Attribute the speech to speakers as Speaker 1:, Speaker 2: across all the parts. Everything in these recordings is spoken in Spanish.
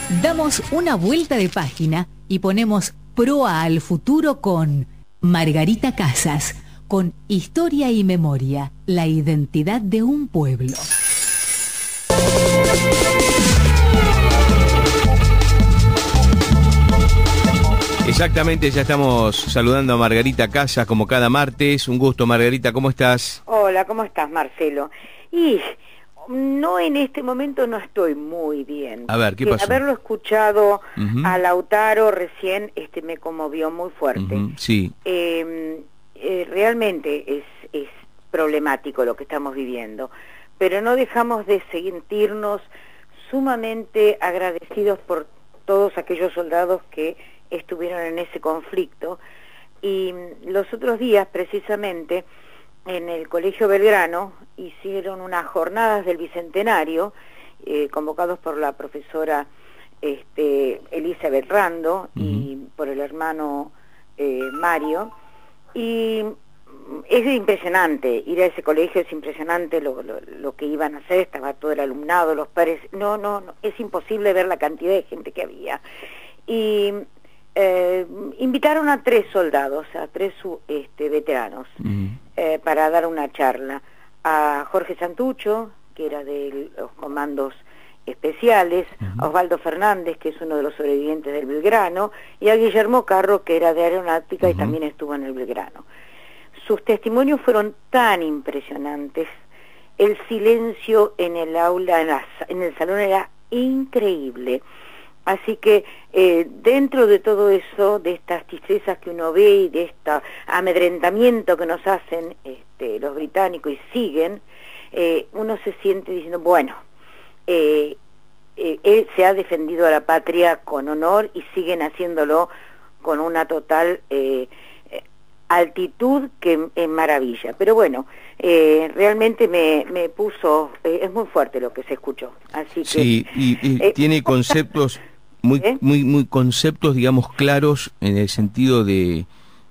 Speaker 1: Damos una vuelta de página y ponemos proa al futuro con Margarita Casas, con Historia y Memoria, la identidad de un pueblo.
Speaker 2: Exactamente, ya estamos saludando a Margarita Casas como cada martes. Un gusto, Margarita, ¿cómo estás?
Speaker 3: Hola, ¿cómo estás, Marcelo? Y no, en este momento no estoy muy bien.
Speaker 2: A ver, ¿qué pasó?
Speaker 3: Haberlo escuchado a Lautaro recién me conmovió muy fuerte.
Speaker 2: Sí.
Speaker 3: Realmente es problemático lo que estamos viviendo, pero no dejamos de sentirnos sumamente agradecidos por todos aquellos soldados que estuvieron en ese conflicto. Y los otros días, precisamente, en el Colegio Belgrano hicieron unas jornadas del Bicentenario, convocados por la profesora Elizabeth Rando y por el hermano Mario, y es impresionante ir a ese colegio, es impresionante lo que iban a hacer, estaba todo el alumnado, los padres, no, es imposible ver la cantidad de gente que había. Y invitaron a 3 soldados, a 3 veteranos, para dar una charla. A Jorge Santucho, que era de los comandos especiales, a Osvaldo Fernández, que es uno de los sobrevivientes del Belgrano, y a Guillermo Carro, que era de aeronáutica y también estuvo en el Belgrano. Sus testimonios fueron tan impresionantes, el silencio en el aula, en el salón era increíble. Así que dentro de todo eso, de estas tristezas que uno ve y de este amedrentamiento que nos hacen los británicos y siguen, uno se siente diciendo, bueno, él se ha defendido a la patria con honor y siguen haciéndolo con una total altitud que es maravilla. Pero bueno, realmente me puso, es muy fuerte lo que se escuchó. Así que,
Speaker 2: sí, y tiene conceptos muy conceptos, digamos, claros en el sentido de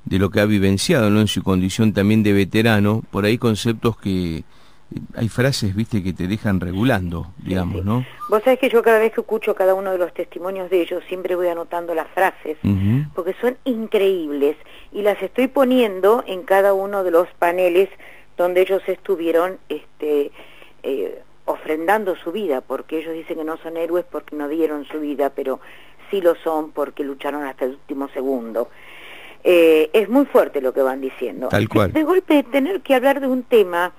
Speaker 2: lo que ha vivenciado, ¿no? En su condición también de veterano, por ahí conceptos que hay frases, viste, que te dejan regulando, digamos, ¿no?
Speaker 3: Vos sabés que yo cada vez que escucho cada uno de los testimonios de ellos, siempre voy anotando las frases, porque son increíbles, y las estoy poniendo en cada uno de los paneles donde ellos estuvieron ofrendando su vida, porque ellos dicen que no son héroes porque no dieron su vida, pero sí lo son porque lucharon hasta el último segundo. Es muy fuerte lo que van diciendo.
Speaker 2: Tal cual.
Speaker 3: De golpe tener que hablar de un tema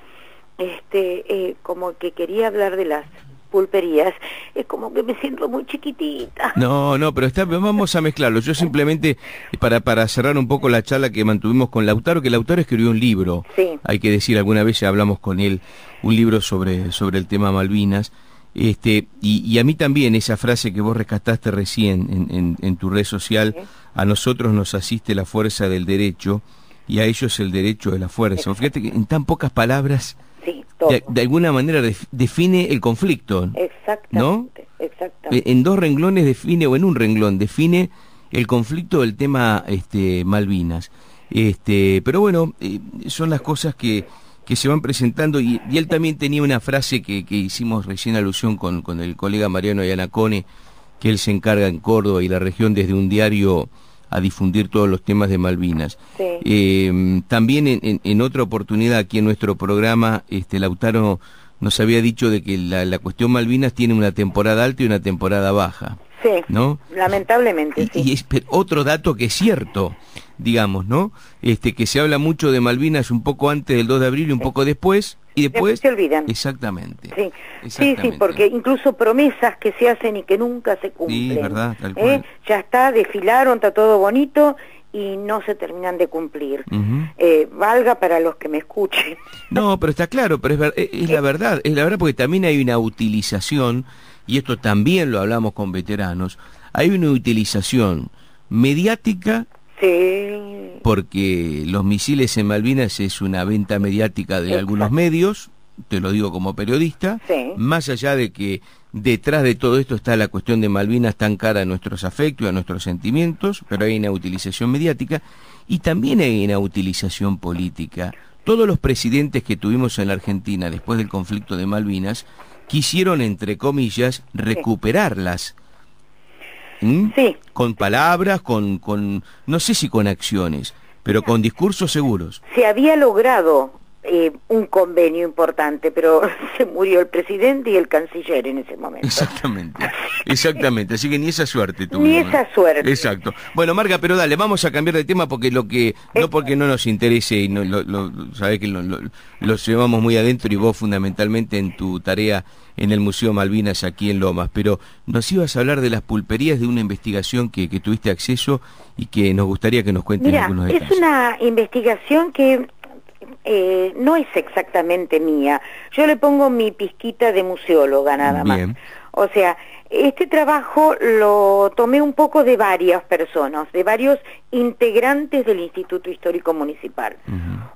Speaker 3: como que quería hablar de las pulperías, es como que me siento muy chiquitita.
Speaker 2: No, pero vamos a mezclarlo. Yo simplemente, para cerrar un poco la charla que mantuvimos con Lautaro, que Lautaro escribió un libro, hay que decir, alguna vez ya hablamos con él, un libro sobre el tema Malvinas, y a mí también esa frase que vos rescataste recién en tu red social, a nosotros nos asiste la fuerza del derecho, y a ellos el derecho de la fuerza. Fíjate que en tan pocas palabras, de alguna manera define el conflicto.
Speaker 3: Exactamente,
Speaker 2: ¿no?
Speaker 3: Exactamente.
Speaker 2: En 2 renglones define, o en un renglón define el conflicto del tema Malvinas. Pero bueno, son las cosas que se van presentando, y él también tenía una frase que hicimos recién alusión con el colega Mariano Yanacone, que él se encarga en Córdoba y la región desde un diario a difundir todos los temas de Malvinas. También en otra oportunidad aquí en nuestro programa, Lautaro nos había dicho de que la cuestión Malvinas tiene una temporada alta y una temporada baja.
Speaker 3: Sí,
Speaker 2: ¿no?
Speaker 3: Lamentablemente,
Speaker 2: y es otro dato que es cierto, digamos, ¿no? Que se habla mucho de Malvinas un poco antes del 2 de abril y un poco después, y después
Speaker 3: se olvidan.
Speaker 2: Exactamente.
Speaker 3: Sí, porque incluso promesas que se hacen y que nunca se cumplen.
Speaker 2: Sí, verdad, tal cual.
Speaker 3: Ya está, desfilaron, está todo bonito y no se terminan de cumplir. Valga para los que me escuchen.
Speaker 2: No, pero está claro, pero es la verdad, porque también hay una utilización, y esto también lo hablamos con veteranos, hay una utilización mediática.
Speaker 3: Sí.
Speaker 2: Porque los misiles en Malvinas es una venta mediática de algunos medios, te lo digo como periodista, más allá de que detrás de todo esto está la cuestión de Malvinas tan cara a nuestros afectos y a nuestros sentimientos, pero hay una utilización mediática y también hay una utilización política. Todos los presidentes que tuvimos en la Argentina después del conflicto de Malvinas quisieron, entre comillas, recuperarlas ¿Mm?
Speaker 3: Sí.
Speaker 2: Con palabras, no sé si con acciones, pero con discursos seguros.
Speaker 3: Se había logrado un convenio importante, pero se murió el presidente y el canciller en ese momento.
Speaker 2: Exactamente, así que ni esa suerte tuvimos.
Speaker 3: Ni esa suerte.
Speaker 2: Exacto. Bueno, Marga, pero dale, vamos a cambiar de tema porque no porque no nos interese y no sabés que lo llevamos muy adentro y vos fundamentalmente en tu tarea en el Museo Malvinas aquí en Lomas, pero nos ibas a hablar de las pulperías, de una investigación que tuviste acceso y que nos gustaría que nos cuentes algunos detalles.
Speaker 3: Es una investigación que no es exactamente mía. Yo le pongo mi pizquita de museóloga nada más.
Speaker 2: Bien.
Speaker 3: O sea, este trabajo lo tomé un poco de varias personas, de varios integrantes del Instituto Histórico Municipal.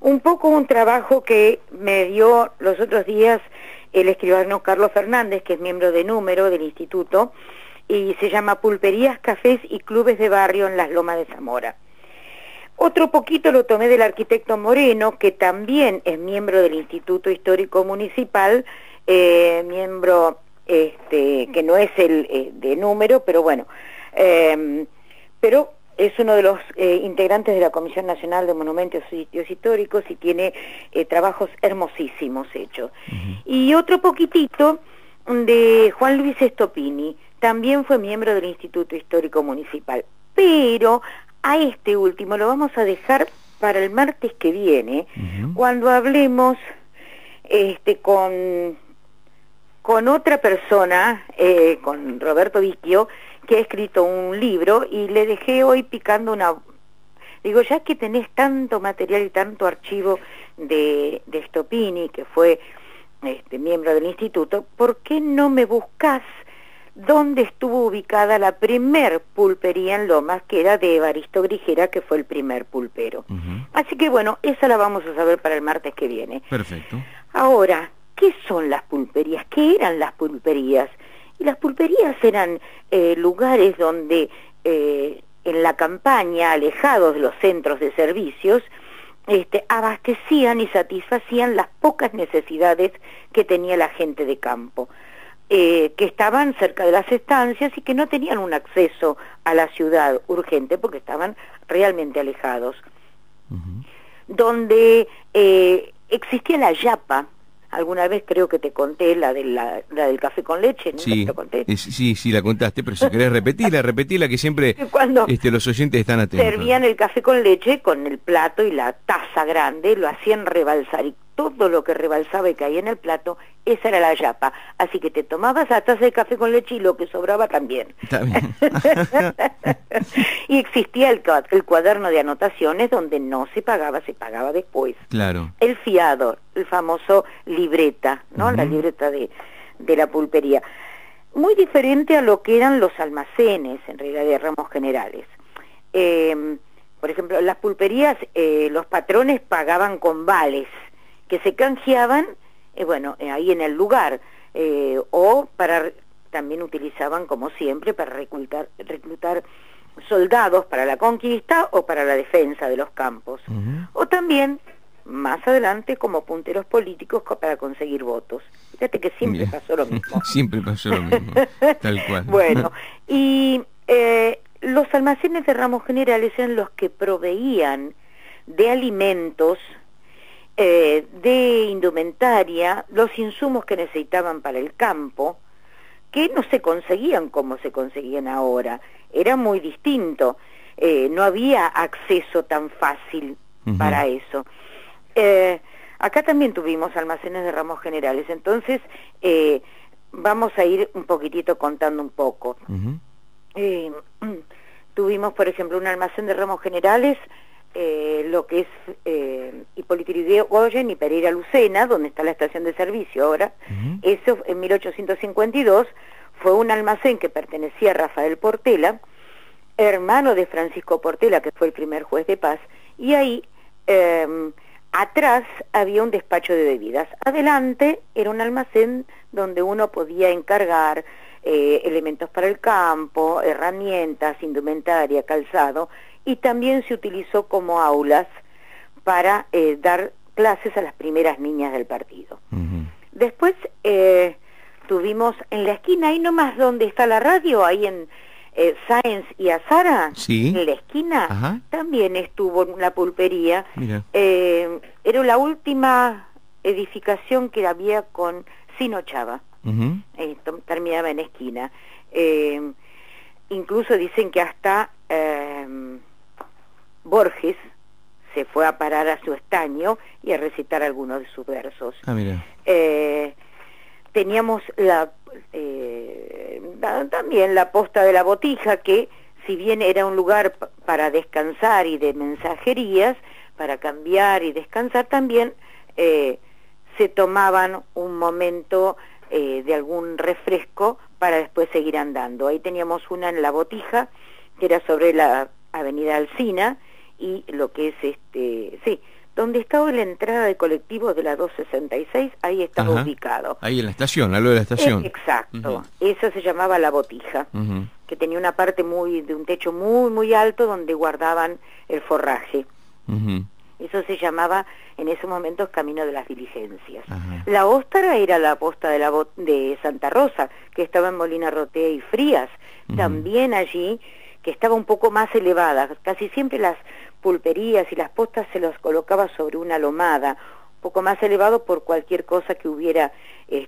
Speaker 3: Un poco un trabajo que me dio los otros días el escribano Carlos Fernández, que es miembro de número del instituto, y se llama Pulperías, Cafés y Clubes de Barrio en las Lomas de Zamora. Otro poquito lo tomé del arquitecto Moreno, que también es miembro del Instituto Histórico Municipal, miembro que no es el de número, pero bueno, pero es uno de los integrantes de la Comisión Nacional de Monumentos y Sitios Históricos y tiene trabajos hermosísimos hechos. Y otro poquitito de Juan Luis Stopini, también fue miembro del Instituto Histórico Municipal, pero a este último lo vamos a dejar para el martes que viene, cuando hablemos con otra persona, con Roberto Vicchio, que ha escrito un libro, y le dejé hoy picando una... Digo, ya que tenés tanto material y tanto archivo de Stopini, que fue miembro del instituto, ¿por qué no me buscás dónde estuvo ubicada la primer pulpería en Lomas, que era de Evaristo Grigera, que fue el primer pulpero? Así que bueno, esa la vamos a saber para el martes que viene.
Speaker 2: Perfecto.
Speaker 3: Ahora, ¿qué son las pulperías? ¿Qué eran las pulperías? Y las pulperías eran lugares donde en la campaña, alejados de los centros de servicios, abastecían y satisfacían las pocas necesidades que tenía la gente de campo, que estaban cerca de las estancias y que no tenían un acceso a la ciudad urgente porque estaban realmente alejados. Donde existía la yapa. Alguna vez creo que te conté la del café con leche, ¿no?
Speaker 2: Sí,
Speaker 3: ¿Te conté?
Speaker 2: sí, la contaste, pero si querés repetirla, que siempre
Speaker 3: Cuando
Speaker 2: los oyentes están atentos.
Speaker 3: Servían el café con leche con el plato y la taza grande, lo hacían rebalsar, y todo lo que rebalsaba y caía en el plato, esa era la yapa. Así que te tomabas la taza de café con leche y lo que sobraba también.
Speaker 2: Está bien.
Speaker 3: Y existía el cuaderno de anotaciones donde no se pagaba, se pagaba después.
Speaker 2: Claro.
Speaker 3: El fiador, el famoso libreta, ¿no? La libreta de la pulpería. Muy diferente a lo que eran los almacenes, en realidad, de ramos generales. Por ejemplo, en las pulperías, los patrones pagaban con vales, que se canjeaban, ahí en el lugar, o también utilizaban, como siempre, para reclutar soldados para la conquista o para la defensa de los campos. O también, más adelante, como punteros políticos para conseguir votos. Fíjate que siempre pasó lo mismo.
Speaker 2: Siempre pasó lo mismo, tal cual.
Speaker 3: Bueno, y los almacenes de ramos generales eran los que proveían de alimentos, de indumentaria, los insumos que necesitaban para el campo, que no se conseguían como se conseguían ahora. Era muy distinto, no había acceso tan fácil para eso. Acá también tuvimos almacenes de ramos generales, entonces vamos a ir un poquitito contando un poco. Tuvimos, por ejemplo, un almacén de ramos generales, lo que es Hipólito Yrigoyen y Pereira Lucena, donde está la estación de servicio ahora. Eso en 1852 fue un almacén que pertenecía a Rafael Portela, hermano de Francisco Portela, que fue el primer juez de paz, y ahí atrás había un despacho de bebidas. Adelante era un almacén donde uno podía encargar elementos para el campo, herramientas, indumentaria, calzado, y también se utilizó como aulas para dar clases a las primeras niñas del partido. Después tuvimos en la esquina, ahí nomás donde está la radio, ahí Sáenz y Azara,
Speaker 2: Sí.
Speaker 3: en la esquina,
Speaker 2: Ajá.
Speaker 3: también estuvo la pulpería.
Speaker 2: Mira.
Speaker 3: Era la última edificación que había con Sinochava.
Speaker 2: Ujú.
Speaker 3: Terminaba en esquina. Incluso dicen que hasta Borges se fue a parar a su estaño y a recitar algunos de sus versos.
Speaker 2: Ah, mira.
Speaker 3: Teníamos también la Posta de la Botija, que si bien era un lugar para descansar y de mensajerías, para cambiar y descansar, también se tomaban un momento de algún refresco para después seguir andando. Ahí teníamos una en la Botija, que era sobre la avenida Alsina, y lo que es donde estaba la entrada de colectivos de la 266, ahí estaba
Speaker 2: Ajá.
Speaker 3: ubicado.
Speaker 2: Ahí en la estación, al lado de la estación.
Speaker 3: Exacto.
Speaker 2: Ujú.
Speaker 3: Esa se llamaba la Botija,
Speaker 2: Ujú.
Speaker 3: que tenía una parte de un techo muy, muy alto donde guardaban el forraje.
Speaker 2: Ujú.
Speaker 3: Eso se llamaba en esos momentos Camino de las Diligencias.
Speaker 2: Ajá.
Speaker 3: La Óstara era la posta de Santa Rosa, que estaba en Molina Rotea y Frías, también allí, que estaba un poco más elevada. Casi siempre las pulperías y las postas se los colocaba sobre una lomada, un poco más elevado por cualquier cosa que hubiera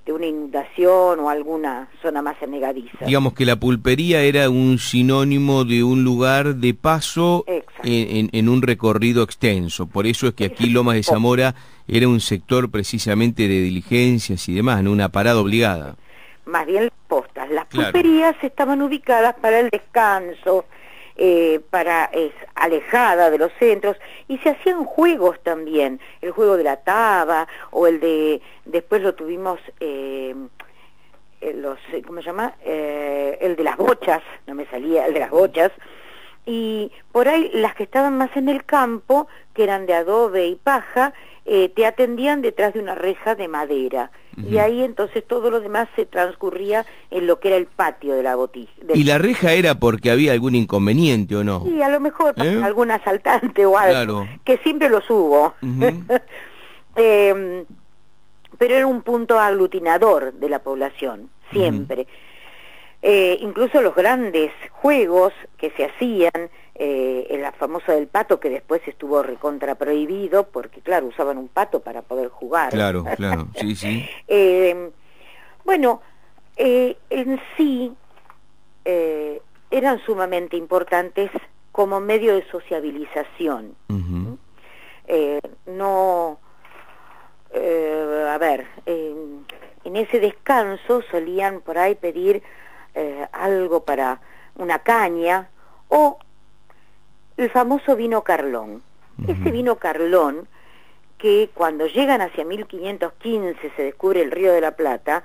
Speaker 3: una inundación o alguna zona más anegadiza.
Speaker 2: Digamos que la pulpería era un sinónimo de un lugar de paso
Speaker 3: Exacto.
Speaker 2: en un recorrido extenso. Por eso es que aquí Lomas de Zamora era un sector precisamente de diligencias y demás, ¿no? Una parada obligada.
Speaker 3: Más bien las postas. Las
Speaker 2: Claro.
Speaker 3: pulperías estaban ubicadas para el descanso, alejada de los centros, y se hacían juegos también, el juego de la taba, o después lo tuvimos, ¿cómo se llama? El de las bochas, no me salía, el de las bochas, y por ahí las que estaban más en el campo, que eran de adobe y paja, te atendían detrás de una reja de madera, y ahí entonces todo lo demás se transcurría en lo que era el patio de la botija.
Speaker 2: ¿Y la reja era porque había algún inconveniente o no?
Speaker 3: Sí, a lo mejor algún asaltante o algo,
Speaker 2: Claro.
Speaker 3: que siempre los hubo.
Speaker 2: Ujú.
Speaker 3: Pero era un punto aglutinador de la población, siempre. Incluso los grandes juegos que se hacían, la famosa del pato, que después estuvo recontra prohibido, porque claro, usaban un pato para poder jugar.
Speaker 2: Claro, claro, sí, sí.
Speaker 3: Bueno, en sí eran sumamente importantes como medio de sociabilización.
Speaker 2: Ujú.
Speaker 3: En ese descanso solían por ahí pedir algo para una caña, o el famoso vino Carlón. Ese vino Carlón, que cuando llegan hacia 1515 se descubre el Río de la Plata,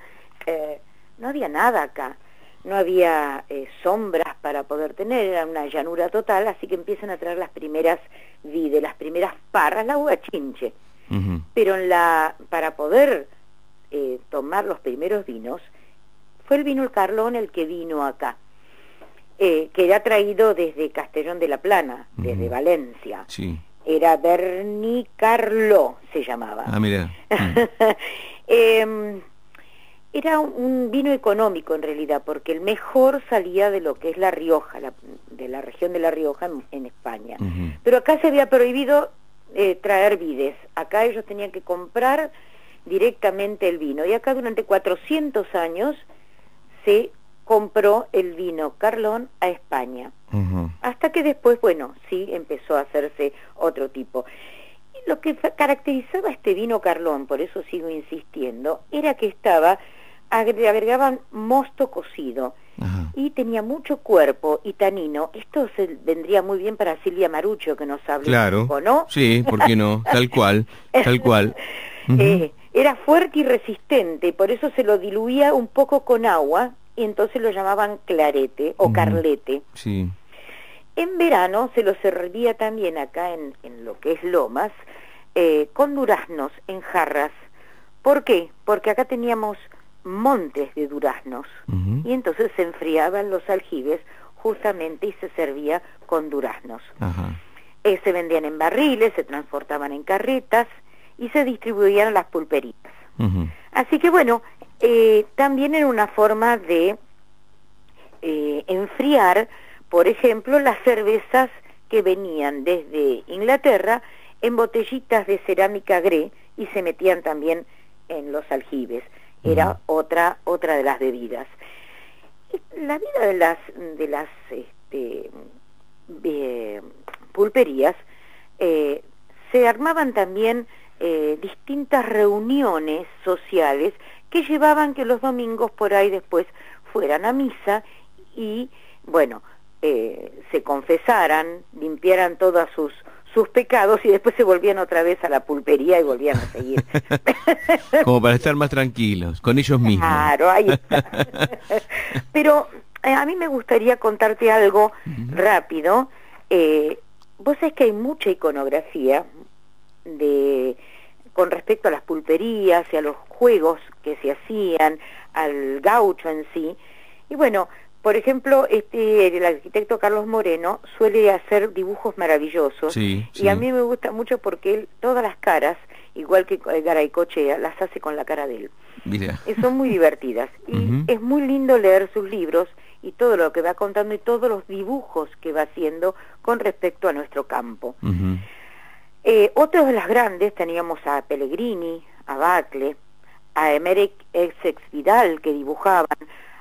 Speaker 3: no había nada acá, no había sombras para poder tener, era una llanura total, así que empiezan a traer las primeras vides, las primeras parras, la uva chinche.
Speaker 2: Ujú.
Speaker 3: Pero para poder tomar los primeros vinos, fue el vino el Carlón el que vino acá, que era traído desde Castellón de la Plana, desde Valencia.
Speaker 2: Sí.
Speaker 3: Era Bernicarló, se llamaba.
Speaker 2: Ah, mira.
Speaker 3: Era un vino económico en realidad, porque el mejor salía de lo que es La Rioja, de la región de La Rioja en España.
Speaker 2: Ujú.
Speaker 3: Pero acá se había prohibido traer vides. Acá ellos tenían que comprar directamente el vino. Y acá durante 400 años se compró el vino Carlón a España.
Speaker 2: Ujú.
Speaker 3: Hasta que después, bueno, sí empezó a hacerse otro tipo. Y lo que caracterizaba a este vino Carlón, por eso sigo insistiendo, era que agregaban mosto cocido.
Speaker 2: Ajá.
Speaker 3: Y tenía mucho cuerpo y tanino. Esto vendría muy bien para Silvia Maruccio, que nos hable
Speaker 2: Claro.
Speaker 3: un poco, ¿no?
Speaker 2: Sí, ¿por qué no? Tal cual, tal cual. Ujú.
Speaker 3: Era fuerte y resistente, y por eso se lo diluía un poco con agua, y entonces lo llamaban clarete o carlete.
Speaker 2: Sí.
Speaker 3: En verano se lo servía también acá en lo que es Lomas, con duraznos en jarras. ¿Por qué? Porque acá teníamos montes de duraznos,
Speaker 2: Ujú.
Speaker 3: y entonces se enfriaban los aljibes justamente y se servía con duraznos.
Speaker 2: Ajá.
Speaker 3: Se vendían en barriles, se transportaban en carretas y se distribuían a las pulperías. Así que bueno, también era una forma de enfriar, por ejemplo, las cervezas que venían desde Inglaterra en botellitas de cerámica gré y se metían también en los aljibes. Era otra de las bebidas. La vida de las pulperías, se armaban también distintas reuniones sociales que llevaban que los domingos por ahí después fueran a misa y, bueno, se confesaran, limpiaran todos sus pecados y después se volvían otra vez a la pulpería y volvían a seguir.
Speaker 2: Como para estar más tranquilos, con ellos mismos.
Speaker 3: Claro, ahí está. Pero a mí me gustaría contarte algo rápido. Vos sabés que hay mucha iconografía con respecto a las pulperías y a los juegos que se hacían, al gaucho en sí. Y bueno, por ejemplo, el arquitecto Carlos Moreno suele hacer dibujos maravillosos.
Speaker 2: Sí.
Speaker 3: Y a mí me gusta mucho porque él, todas las caras, igual que Garaycochea, las hace con la cara de él.
Speaker 2: Mira.
Speaker 3: Y son muy divertidas. Y es muy lindo leer sus libros y todo lo que va contando y todos los dibujos que va haciendo con respecto a nuestro campo. Otros de las grandes teníamos a Pellegrini, a Bacle, a Emerick Vidal, que dibujaban,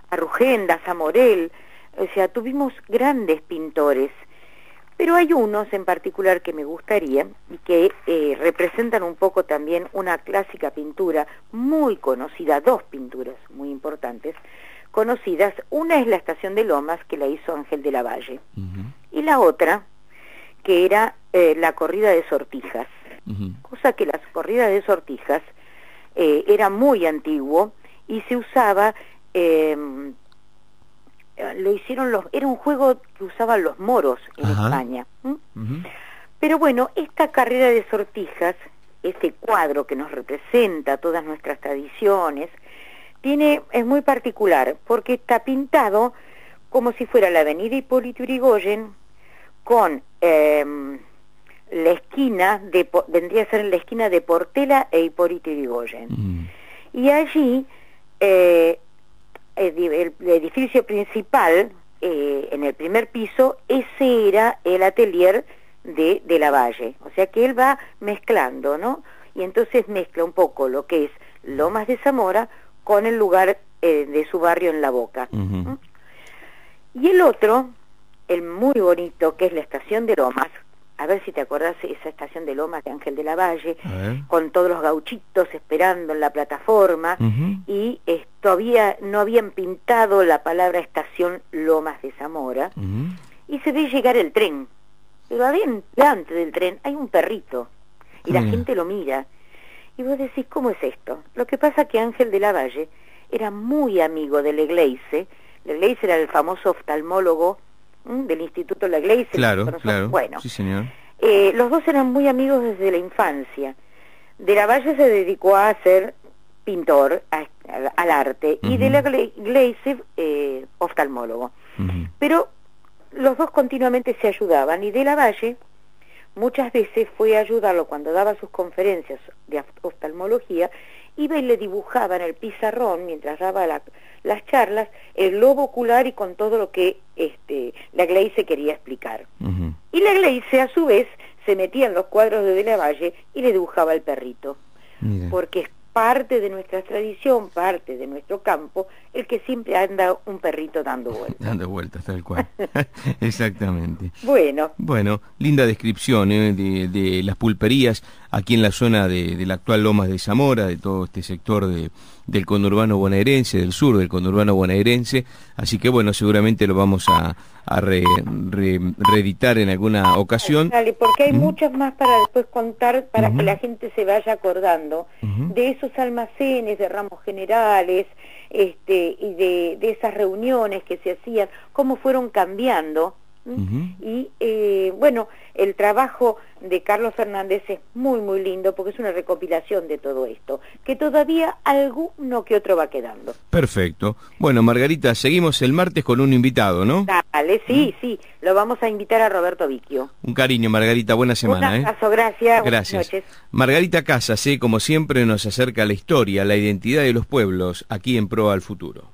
Speaker 3: a Rugendas, a Morel. O sea, tuvimos grandes pintores, pero hay unos en particular que me gustaría y que representan un poco también una clásica pintura muy conocida, dos pinturas muy importantes conocidas. Una es la Estación de Lomas, que la hizo Ángel de la Valle, y la otra que era la corrida de sortijas, cosa que las corridas de sortijas era muy antiguo y se usaba, lo hicieron era un juego que usaban los moros en España. Pero bueno, esta carrera de sortijas, este cuadro que nos representa todas nuestras tradiciones, es muy particular porque está pintado como si fuera la avenida Hipólito Yrigoyen con la esquina vendría a ser la esquina de Portela e Hipólito Yrigoyen. Y allí el edificio principal, en el primer piso, ese era el atelier de la Valle. O sea que él va mezclando, ¿no? Y entonces mezcla un poco lo que es Lomas de Zamora con el lugar de su barrio en La Boca. Y el otro, el muy bonito, que es la Estación de Lomas, a ver si te acordás esa Estación de Lomas de Ángel de la Valle, con todos los gauchitos esperando en la plataforma, y todavía no habían pintado la palabra Estación Lomas de Zamora, y se ve llegar el tren, pero delante del tren hay un perrito, y la gente lo mira, y vos decís, ¿cómo es esto? Lo que pasa que Ángel de la Valle era muy amigo de Legleice. Legleice era el famoso oftalmólogo del Instituto Legleice.
Speaker 2: Claro.
Speaker 3: Bueno,
Speaker 2: sí, señor.
Speaker 3: Los dos eran muy amigos desde la infancia. De la Valle se dedicó a ser pintor, al arte, y de Legleice oftalmólogo. Pero los dos continuamente se ayudaban, y de la Valle muchas veces fue a ayudarlo cuando daba sus conferencias de oftalmología, iba y le dibujaba en el pizarrón, mientras daba las charlas, el globo ocular y con todo lo que Legleice quería explicar. Y Legleice, a su vez, se metía en los cuadros de la Valle y le dibujaba el perrito. Porque es parte de nuestra tradición, parte de nuestro campo, el que siempre anda un perrito dando vueltas.
Speaker 2: Dando vueltas, tal cual. Exactamente.
Speaker 3: Bueno,
Speaker 2: linda descripción de las pulperías aquí en la zona de la actual Lomas de Zamora, de todo este sector del conurbano bonaerense, del sur del conurbano bonaerense, así que bueno, seguramente lo vamos a reeditar en alguna ocasión.
Speaker 3: Dale, porque hay muchas más para después contar, para que la gente se vaya acordando de esos almacenes de ramos generales, y de esas reuniones que se hacían, cómo fueron cambiando. Y bueno, el trabajo de Carlos Fernández es muy muy lindo porque es una recopilación de todo esto, que todavía alguno que otro va quedando.
Speaker 2: Perfecto. Bueno, Margarita, seguimos el martes con un invitado, ¿no?
Speaker 3: Dale, sí, lo vamos a invitar a Roberto Vicchio.
Speaker 2: Un cariño, Margarita, buena semana.
Speaker 3: Un abrazo, gracias.
Speaker 2: Gracias.
Speaker 3: Buenas noches.
Speaker 2: Margarita Casas, como siempre, nos acerca la historia, la identidad de los pueblos, aquí en Proa al Futuro.